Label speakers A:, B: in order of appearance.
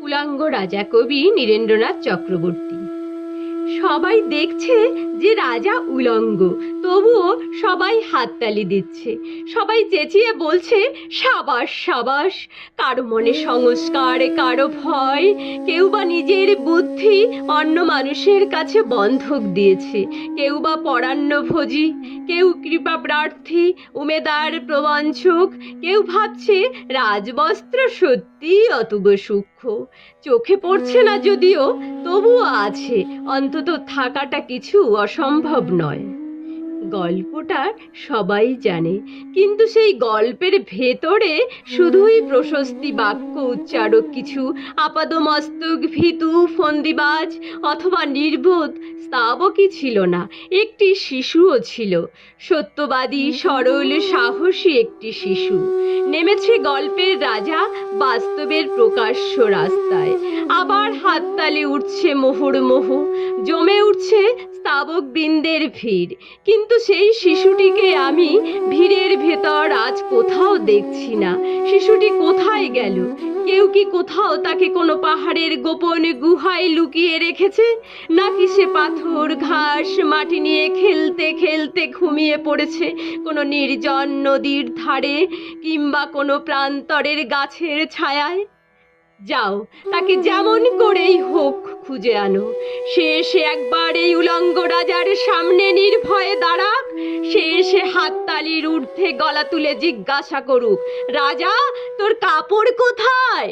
A: উলঙ্গ রাজা কবি নীরেন্দ্রনাথ চক্রবর্তী। সবাই দেখছে যে রাজা উলঙ্গ, তবুও সবাই হাততালি দিচ্ছে, সবাই চেঁচিয়ে বলছে সাবাস সাবাস। কারো মনে সংস্কার, কারো ভয়, কেউ বা নিজের বুদ্ধি অন্য মানুষের কাছে বন্ধক দিয়েছে, কেউ বা পরান্নভোজী, কেউ কৃপা প্রার্থী, উমেদার প্রবঞ্চক, কেউ ভাবছে রাজবস্ত্র সত্যিই অতুব সূক্ষ্ম। চোখে পড়ছে না যদিও, তবুও আছে, অন্তত থাকাটা কিছু অসম্ভব নয়। গল্পটা সবাই জানে, কিন্তু সেই গল্পের ভেতরে শুধুই প্রশস্তি বাক্য উচ্চারক কিছু আপাদমস্তক ভীতু ফন্দিবাজ অথবা নির্বোধ স্তাবকই ছিল না, একটি শিশুও ছিল, সত্যবাদী সরল সাহসী একটি শিশু। নেমেছে গল্পের রাজা বাস্তবের প্রকাশ্য রাস্তায়। আবার হাততালি উঠছে মুহুর্মুহু, জমে উঠছে স্তাবক বৃন্দের ভিড়। কিন্তু সেই শিশুটিকে আমি ভিড়ের ভেতর আজ কোথাও দেখছি না। শিশুটি কোথায় গেল? কেউ কি কোথাও তাকে কোনো পাহাড়ের গোপন গুহায় লুকিয়ে রেখেছে, নাকি সে পাথর ঘাস মাটি নিয়ে খেলতে খেলতে ঘুমিয়ে পড়েছে কোনো নির্জন নদীর ধারে কিংবা কোনো প্রান্তরের গাছের ছায়ায়? যাও, তাকে যেমন করেই হোক খুঁজে আনো। সে এসে একবার এই উলঙ্গ রাজার সামনে নির্ভয়ে দাঁড়াক, সে এসে হাততালির ঊর্ধ্বে গলা তুলে জিজ্ঞাসা করুক, রাজা তোর কাপড় কোথায়?